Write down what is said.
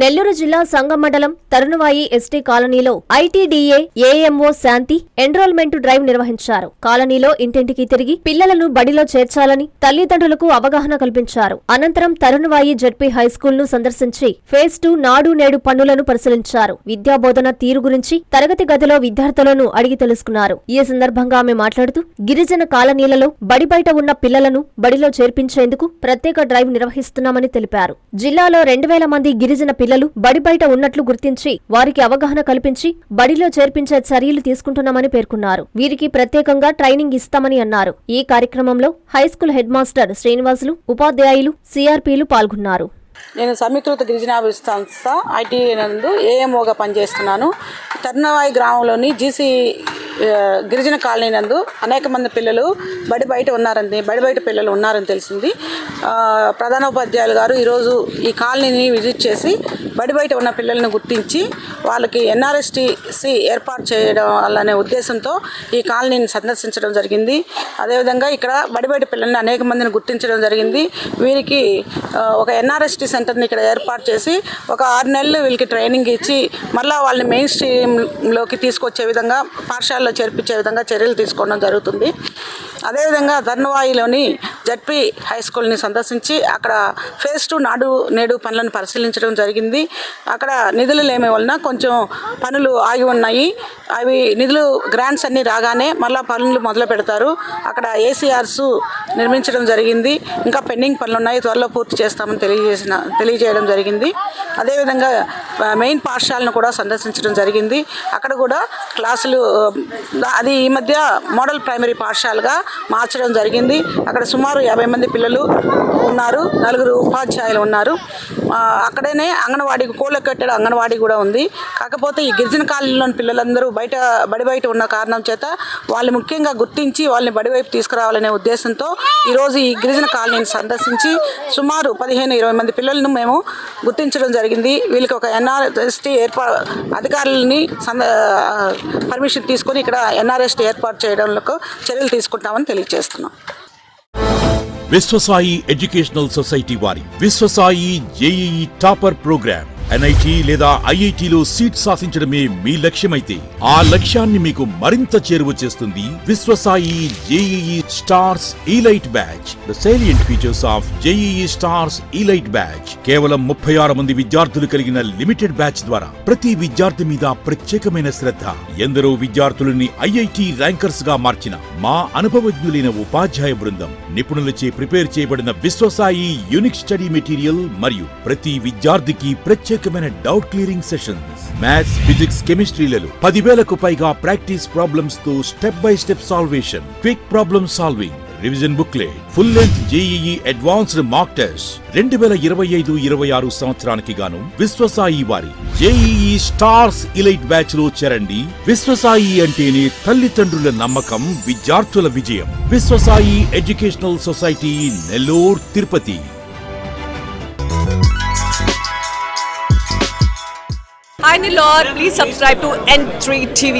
నెల్లూరు జిల్లా సంగం మండలం తరుణవాయి ఎస్టీ కాలనీలో ఐటీడీఏ ఏఎంఓ శాంతి ఎన్రోల్మెంట్ డ్రైవ్ నిర్వహించారు. కాలనీలో ఇంటింటికి తిరిగి పిల్లలను బడిలో చేర్చాలని తల్లిదండ్రులకు అవగాహన కల్పించారు. అనంతరం తరుణవాయి జెడ్పీ హైస్కూల్ ను సందర్శించి ఫేజ్ 2 నాడు నేడు పనులను పరిశీలించారు. విద్యాబోధన తీరు గురించి తరగతి గదిలో విద్యార్థులను అడిగి తెలుసుకున్నారు. ఈ సందర్భంగా ఆమె మాట్లాడుతూ గిరిజన కాలనీలలో బడి బయట ఉన్న పిల్లలను బడిలో చేర్పించేందుకు ప్రత్యేక డ్రైవ్ నిర్వహిస్తున్నామని తెలిపారు. జిల్లాలో 2000 మంది గిరిజన పిల్లలు బడి బయట ఉన్నట్లు గుర్తించి వారికి అవగాహన కల్పించి బడిలో చేర్పించే చర్యలు తీసుకుంటున్నామని పేర్కొన్నారు. వీరికి ప్రత్యేకంగా ట్రైనింగ్ ఇస్తామని అన్నారు. ఈ కార్యక్రమంలో హైస్కూల్ హెడ్ మాస్టర్ శ్రీనివాసులు, ఉపాధ్యాయులు, సిఆర్పీలు పాల్గొన్నారు. నేను సమీకృత గిరిజనాభివృద్ధి సంస్థ ఐటీడీఏ నందు ఏఎంఓగా పనిచేస్తున్నాను. తరుణవాయి గ్రామంలోని జీసీ గిరిజన కాలనీ నందు అనేక మంది పిల్లలు బడి బయట పిల్లలు ఉన్నారని తెలిసింది. ప్రధానోపాధ్యాయులు గారు ఈరోజు ఈ కాలనీని విజిట్ చేసి బడి బయట ఉన్న పిల్లలను గుర్తించి వాళ్ళకి ఎన్ఆర్ఎస్టీసీ ఏర్పాటు చేయడం అనే ఉద్దేశంతో ఈ కాలనీని సందర్శించడం జరిగింది. అదేవిధంగా ఇక్కడ బడి బయట పిల్లల్ని అనేక మందిని గుర్తించడం జరిగింది. వీరికి ఒక ఎన్ఆర్ఎస్టీ సెంటర్ని ఇక్కడ ఏర్పాటు చేసి ఒక 6 నెలలు వీళ్ళకి ట్రైనింగ్ ఇచ్చి మళ్ళీ వాళ్ళని మెయిన్ స్ట్రీమ్లోకి తీసుకొచ్చే విధంగా పాఠశాలలో చేర్పించే విధంగా చర్యలు తీసుకోవడం జరుగుతుంది. అదేవిధంగా తరుణవాయిలోని జెడ్పీ హై స్కూల్ని సందర్శించి అక్కడ ఫేజ్ 2 నాడు నేడు పనులను పరిశీలించడం జరిగింది. అక్కడ నిధులు లేమి వలన కొంచెం పనులు ఆగి ఉన్నాయి. అవి నిధులు గ్రాంట్స్ అన్నీ రాగానే మళ్ళీ పనులు మొదలు పెడతారు. అక్కడ ఏసీఆర్స్ నిర్మించడం జరిగింది. ఇంకా పెండింగ్ పనులు ఉన్నాయి, త్వరలో పూర్తి చేస్తామని తెలియజేయడం జరిగింది. అదేవిధంగా మెయిన్ పాఠశాలను కూడా సందర్శించడం జరిగింది. అక్కడ కూడా క్లాసులు అది ఈ మధ్య మోడల్ ప్రైమరీ పాఠశాలగా మార్చడం జరిగింది. అక్కడ సుమారు 50 మంది పిల్లలు ఉన్నారు, 4 ఉపాధ్యాయులు ఉన్నారు. అక్కడనే అంగన్వాడీకి కోళ్ళకట్టెడు అంగన్వాడీ కూడా ఉంది. కాకపోతే ఈ గిరిజన కాలనీలోని పిల్లలందరూ బడి బయట ఉన్న కారణం చేత వాళ్ళు ముఖ్యంగా గుర్తించి వాళ్ళని బడివైపు తీసుకురావాలనే ఉద్దేశంతో ఈరోజు ఈ గిరిజన కాలనీని సందర్శించి సుమారు 15-20 మంది పిల్లలను మేము గుర్తించడం జరిగింది. వీళ్ళకి ఒక ఎన్ఆర్ఎస్టీ అధికారులని పర్మిషన్ తీసుకొని ఇక్కడ ఎన్ఆర్ఎస్టీ ఏర్పాటు చేయడంలో చర్యలు తీసుకుంటామని తెలియజేస్తున్నాం. విశ్వసాయి ఎడ్యుకేషనల్ సొసైటీ వారి Vishwasai JEE topper programme NIT లేదా ఐఐటిలో సీట్ సాధించడమే మీ లక్ష్యమైతే ఆ లక్ష్యాన్ని మీకు మరింత చేరువ చేస్తుంది Viswasai JEE stars elite batch. The salient features of JEE stars elite batch. కేవలం 36 మంది విద్యార్థులు కలిగిన లిమిటెడ్ బ్యాచ్ ద్వారా ప్రతి విద్యార్థి మీద ప్రత్యేకమైన శ్రద్ధ, ఎందరో విద్యార్థులని ఐఐటి ర్యాంకర్స్ గా మార్చిన మా అనుభవజ్ఞులైన ఉపాధ్యాయ బృందం, నిపుణులచే ప్రిపేర్ చేయబడిన విశ్వసాయి యూనిక్ స్టడీ మెటీరియల్ మరియు ప్రతి విద్యార్థికి ప్రత్యేకమైన doubt clearing sessions, maths, physics, కెమిస్ట్రీలలో 10,000కు పైగా ప్రాక్టీస్ ప్రాబ్లమ్స్ తో step by step solution, quick problem solving, revision booklet, full length JEE advanced mock test. 2025-26 సంవత్సరానికి గాను విశ్వసాయి వారి జేఈఈ స్టార్స్ ఇలైట్ బ్యాచ్ లో చేరండి. విశ్వసాయి అంటేనే తల్లిదండ్రుల నమ్మకం, విద్యార్థుల విజయం. Viswasai educational society, Nellore, Tirupati. Hi Nilor, please subscribe to N3 TV.